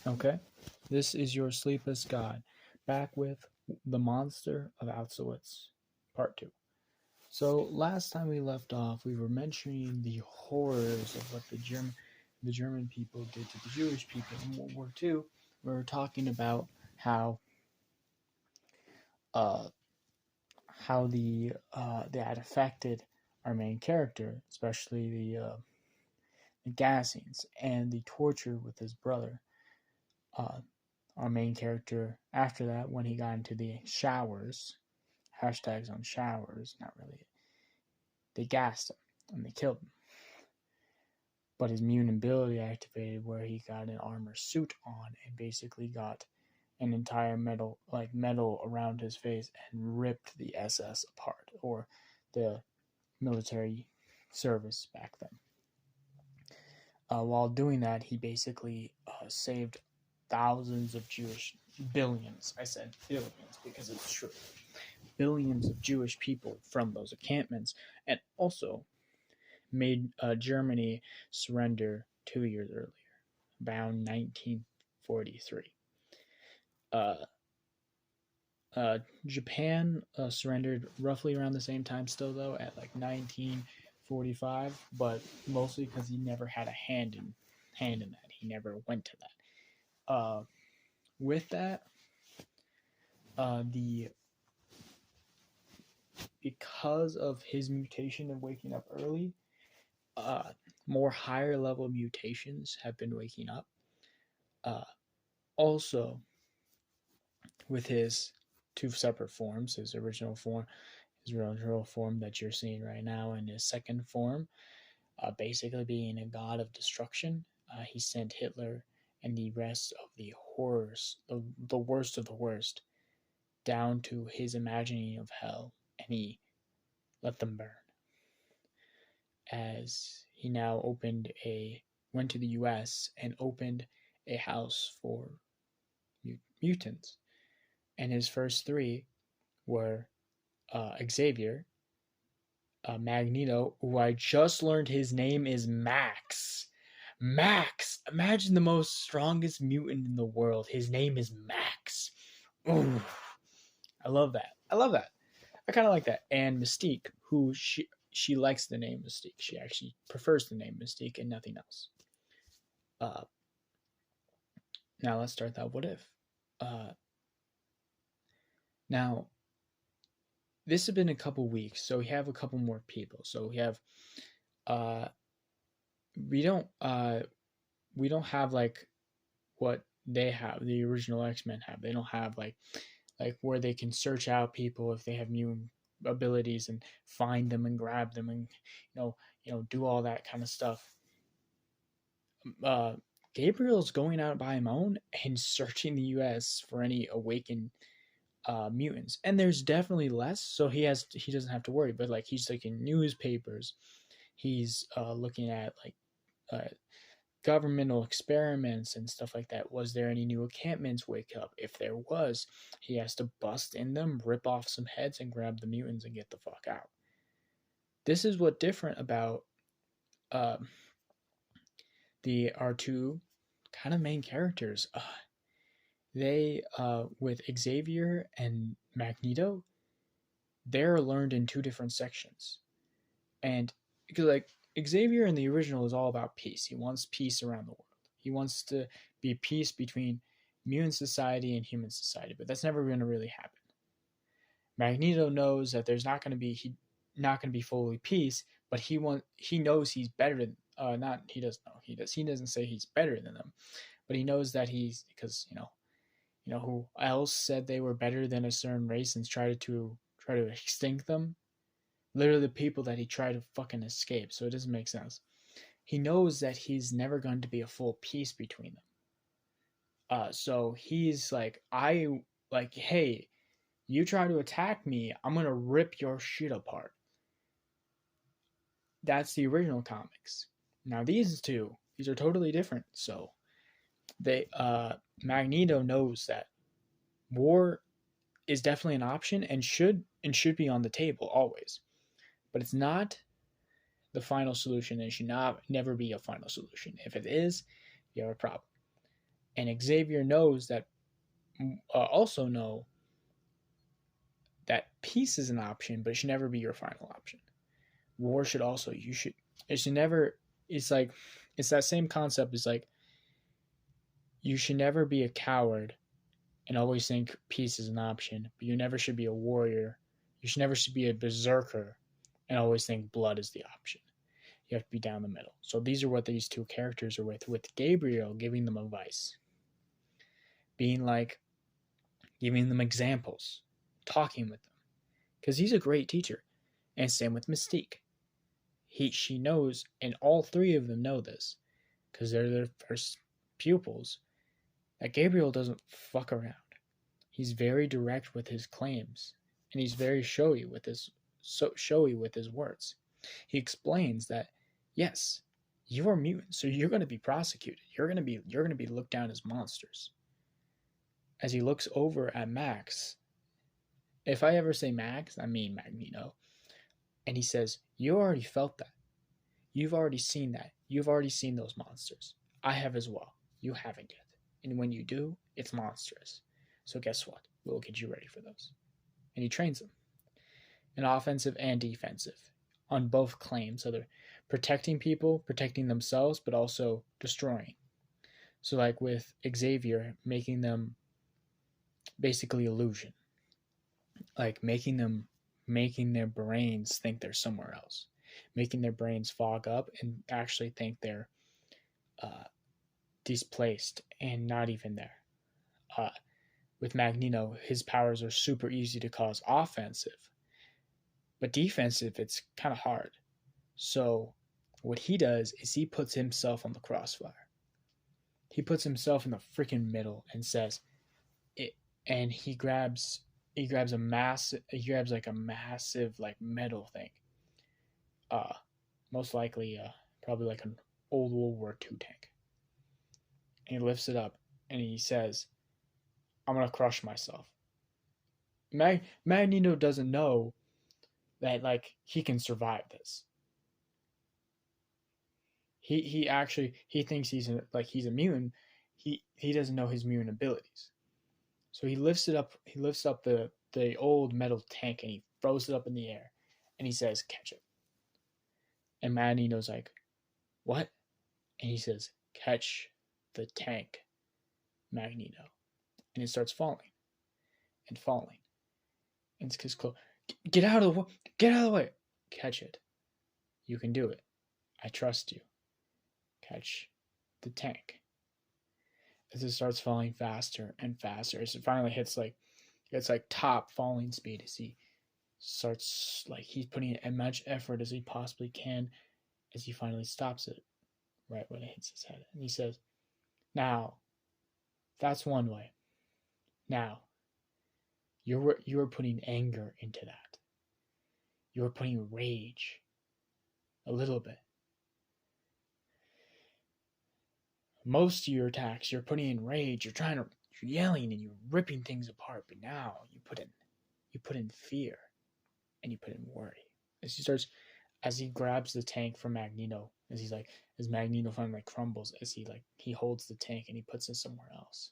Okay, this is your sleepless god, back with the monster of Auschwitz, part two. So last time we left off, we were mentioning the horrors of what the German people did to the Jewish people in World War II. We were talking about how uh, that affected our main character, especially the gassings and the torture with his brother. Uh, our main character after that, when he got into the showers, hashtags on showers, not really, they gassed him and they killed him. But his mutant ability activated where he got an armor suit on and basically got an entire metal around his face and ripped the SS apart, or the military service back then. While doing that, he basically saved thousands of Jewish billions. I said billions because it's true. Billions of Jewish people from those encampments, and also made Germany surrender 2 years earlier, around 1943. Uh, Japan surrendered roughly around the same time, still though, at like 1945, but mostly because he never had a hand in that. He never went to that. With that, the because of his mutation of waking up early, uh, more higher level mutations have been waking up. Uh, Also, with his two separate forms, his original form that you're seeing right now, and his second form, basically being a god of destruction, he sent Hitler and the rest of the horrors, the worst of the worst, down to his imagining of hell, and he let them burn. As he now went to the U.S. and opened a house for mutants, and his first three were Xavier, Magneto, who I just learned his name is Max. Max! Imagine the most strongest mutant in the world. His name is Max. Ooh, I love that. I love that. I kind of like that. And Mystique, who she likes the name Mystique. She actually prefers the name Mystique and nothing else. Uh, Now let's start that what if. Uh, Now this has been a couple weeks, so we have a couple more people. So we have uh, we don't uh, we don't have like what they have, the original X-Men have. They don't have like where they can search out people if they have mutant abilities and find them and grab them and do all that kind of stuff. uh Gabriel's going out by his own and searching the US for any awakened mutants, and there's definitely less, so he doesn't have to worry. But like he's like in newspapers, he's looking at like uh, governmental experiments and stuff like that. Was there any new encampments wake up? If there was, he has to bust in them, rip off some heads, and grab the mutants and get the fuck out. This is what different about uh, the our two kind of main characters. They with Xavier and Magneto, they're learned in two different sections, and because like Xavier in the original is all about peace. He wants peace around the world. He wants to be peace between mutant society and human society, but that's never going to really happen. Magneto knows that there's not going to be fully peace, but he knows he's better than not he doesn't know he doesn't say he's better than them, but he knows that he's because who else said they were better than a certain race and try to extinct them. Literally the people that he tried to fucking escape. So it doesn't make sense. He knows that he's never going to be a full peace between them. So he's like, hey, you try to attack me, I'm gonna rip your shit apart. That's the original comics. Now these are totally different. So they Magneto knows that war is definitely an option and should be on the table always, but it's not the final solution. It should not never be a final solution. If it is, you have a problem. And Xavier knows that, also know that peace is an option, but it should never be your final option. War should also, it should never, it's like, it's that same concept as like, you should never be a coward and always think peace is an option, but you never should be a warrior. You should never should be a berserker and always think blood is the option. You have to be down the middle. So these are what these two characters are with Gabriel giving them advice. Being like, giving them examples, talking with them. Because he's a great teacher. And same with Mystique. She knows, and all three of them know this, because they're their first pupils, that Gabriel doesn't fuck around. He's very direct with his claims, and he's very showy with his words. He explains that, yes, you are mutants, so you're going to be prosecuted. You're going to be looked down as monsters. As he looks over at Max, if I ever say Max, I mean Magneto, and he says, "You already felt that. You've already seen that. You've already seen those monsters. I have as well. You haven't yet. And when you do, it's monstrous. So guess what? We'll get you ready for those." And he trains them, in offensive and defensive, on both claims. So they're protecting people, protecting themselves, but also destroying. So like with Xavier, making them basically illusion. Like making their brains think they're somewhere else. Making their brains fog up and actually think they're displaced and not even there. With Magneto, his powers are super easy to cause offensive, but defensive, it's kind of hard. So what he does is he puts himself on the crossfire. He puts himself in the freaking middle and says it, and he grabs like a massive like metal thing. Most likely probably like an old World War II tank. And he lifts it up and he says, "I'm gonna crush myself." Magneto doesn't know that like he can survive this. He thinks he's a mutant. He doesn't know his mutant abilities. So he lifts up the old metal tank and he throws it up in the air and he says, "Catch it." And Magneto's like, "What?" And he says, "Catch the tank, Magneto." And it starts falling and falling. And it's close. Get out of the way. Catch it. You can do it. I trust you. Catch the tank. As it starts falling faster and faster, as it finally hits top falling speed, as he starts like he's putting in as much effort as he possibly can, as he finally stops it right when it hits his head. And he says, "Now, that's one way. Now, you're putting anger into that. You're putting rage. A little bit. Most of your attacks, you're putting in rage. You're yelling and you're ripping things apart. But now you put in fear, and you put in worry." As he grabs the tank from Magneto, as Magneto finally crumbles, as he holds the tank and he puts it somewhere else.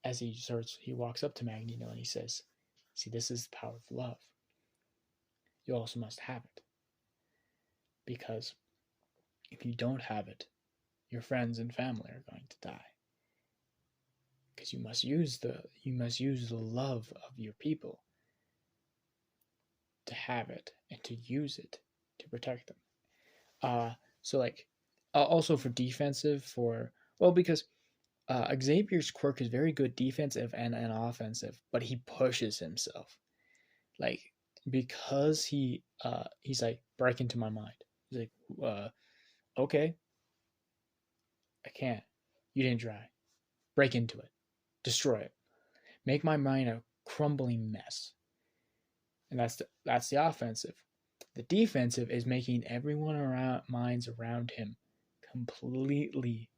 As he walks up to Magneto and he says, "See, this is the power of love. You also must have it. Because if you don't have it, your friends and family are going to die. Because you must use the love of your people to have it and to use it to protect them." Also for defensive, because Xavier's quirk is very good defensive and offensive, but he pushes himself. Like, because he's like, "Break into my mind." He's like, "Okay. I can't. You didn't try. Break into it. Destroy it. Make my mind a crumbling mess." And that's the offensive. The defensive is making everyone minds around him completely,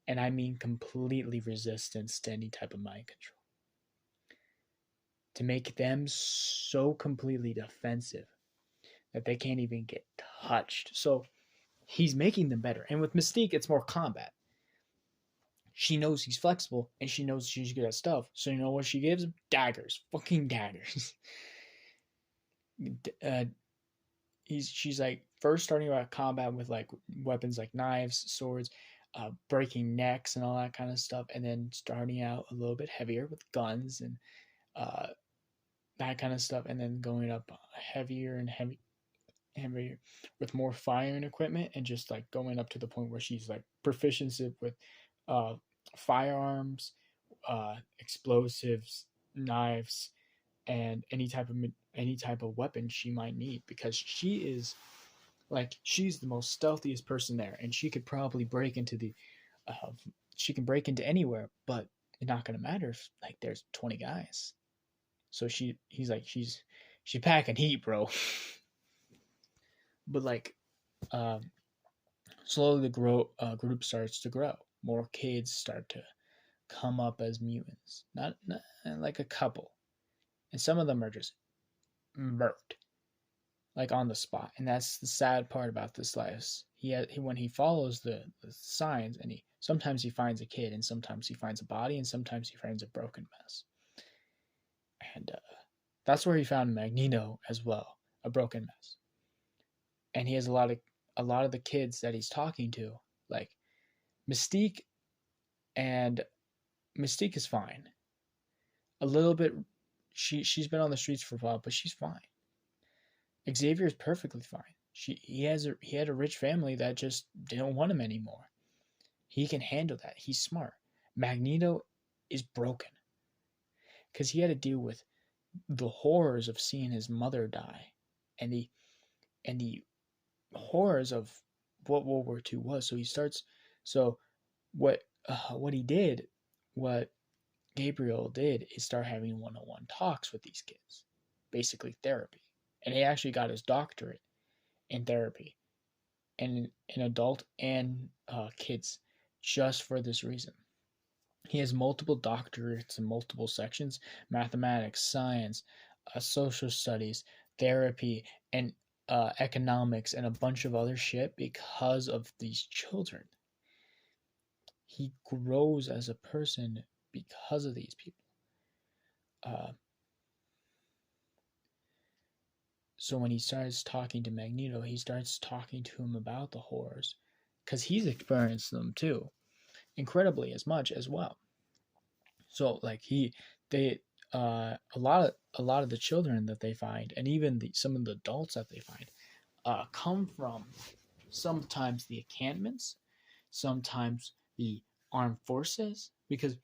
and I mean completely, resistant to any type of mind control. To make them so completely defensive that they can't even get touched. So he's making them better. And with Mystique, it's more combat. she knows he's flexible and she knows she's good at stuff. So you know what she gives him? Daggers. Fucking daggers. uh, she's like first starting out combat with like weapons like knives, swords, breaking necks and all that kind of stuff, and then starting out a little bit heavier with guns and uh, that kind of stuff, and then going up heavier and heavier with more firing equipment, and just like going up to the point where she's like proficiency with uh, firearms, explosives, knives, and any type of weapon she might need, because she's the most stealthiest person there, and she could probably break into the she can break into anywhere, but it's not gonna matter if like there's 20 guys. So he's like she's packing heat, bro. But like slowly the group starts to grow. More kids start to come up as mutants, not like a couple, and some of them are just murked, like on the spot. And that's the sad part about this life. When he follows the signs, and sometimes he finds a kid, and sometimes he finds a body, and sometimes he finds a broken mess. And that's where he found Magneto as well, a broken mess. And he has a lot of the kids that he's talking to, like Mystique, and Mystique is fine. A little bit, she's been on the streets for a while, but she's fine. Xavier is perfectly fine. He had a rich family that just didn't want him anymore. He can handle that. He's smart. Magneto is broken because he had to deal with the horrors of seeing his mother die, and the horrors of what World War II was. So what he did, what Gabriel did, is start having one-on-one talks with these kids, basically therapy. And he actually got his doctorate in therapy and in adult and kids just for this reason. He has multiple doctorates in multiple sections: mathematics, science, social studies, therapy, and economics, and a bunch of other shit because of these children. He grows as a person because of these people. So when he starts talking to Magneto, he starts talking to him about the horrors, because he's experienced them too, incredibly as much as well. So like a lot of the children that they find, and even some of the adults that they find, come from sometimes the encampments, sometimes the armed forces, because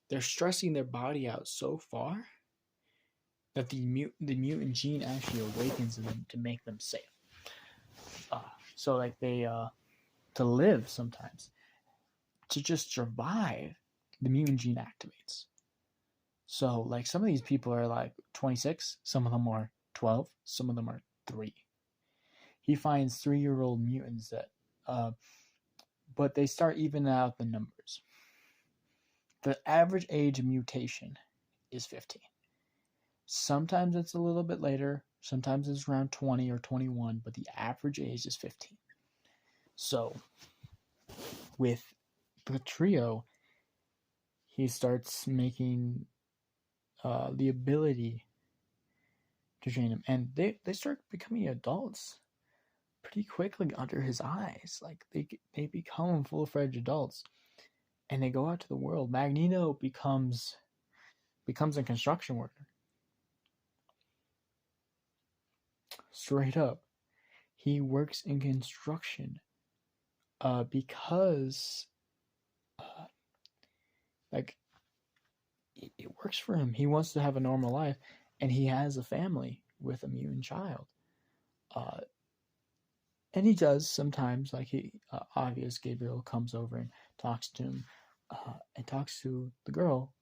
they're stressing their body out so far that the mutant gene actually awakens in them to make them safe. So like they to live sometimes, to just survive, the mutant gene activates. So like some of these people are like 26, some of them are 12, some of them are 3. He finds 3-year-old mutants that but they start evening out the numbers. The average age of mutation is 15. Sometimes it's a little bit later, sometimes it's around 20 or 21, but the average age is 15. So with the trio, he starts making the ability to train them, and they start becoming adults pretty quickly under his eyes. Like they become full-fledged adults, and they go out to the world. Magneto becomes a construction worker. Straight up, he works in construction because like it works for him. He wants to have a normal life, and he has a family with a mutant child. And he does sometimes, like obvious Gabriel comes over and talks to him, and talks to the girl,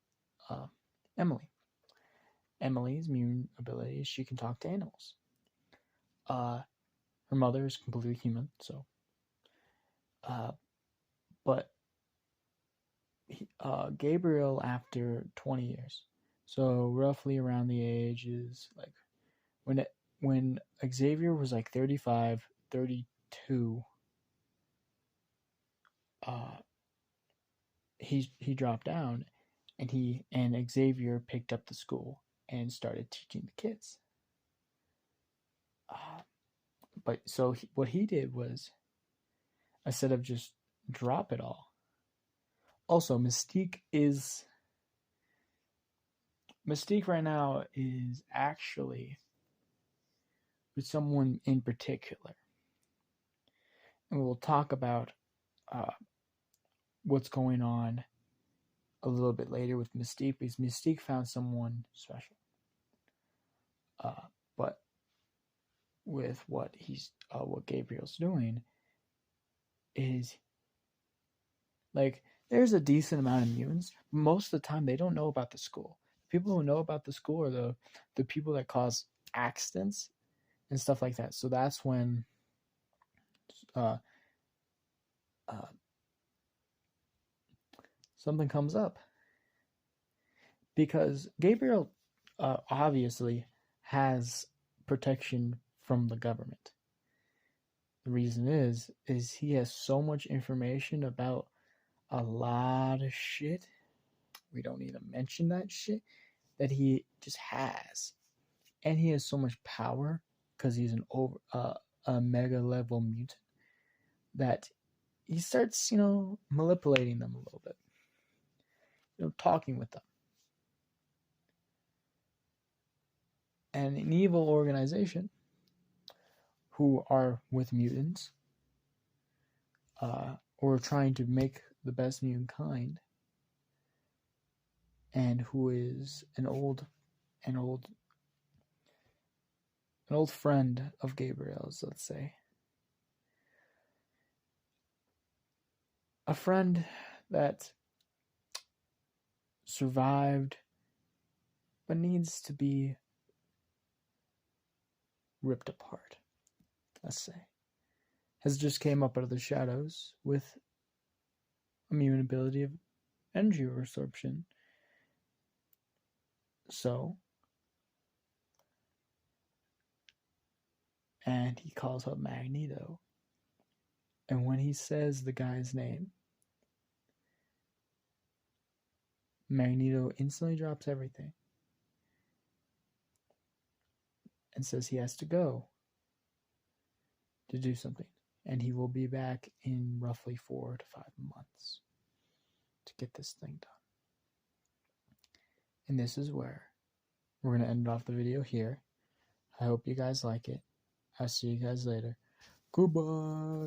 Emily. Emily's mutant ability is she can talk to animals. Her mother is completely human, so. But Gabriel, after 20 years, so roughly around the ages, like when Xavier was like 35, 32, he dropped down, and Xavier picked up the school and started teaching the kids. Uh, but so what he did was, instead of just drop it all. Also, Mystique right now is actually with someone in particular, and we'll talk about uh, what's going on a little bit later with Mystique, because Mystique found someone special. But with what Gabriel's doing is, like, there's a decent amount of mutants. Most of the time, they don't know about the school. People who know about the school are the people that cause accidents and stuff like that. So that's when uh, uh, something comes up, because Gabriel obviously has protection from the government. The reason is he has so much information about a lot of shit. We don't need to mention that shit that he just has, and he has so much power because he's a mega level mutant, that he starts manipulating them a little bit, talking with them. And an evil organization who are with mutants, or trying to make the best mutant kind, and who is an old friend of Gabriel's, let's say. A friend that survived but needs to be ripped apart, let's say, has just came up out of the shadows with immune ability of energy resorption. So, and he calls up Magneto, and when he says the guy's name, Magneto instantly drops everything and says he has to go to do something, and he will be back in roughly 4 to 5 months to get this thing done. And this is where we're going to end off the video here. I hope you guys like it. I'll see you guys later. Goodbye.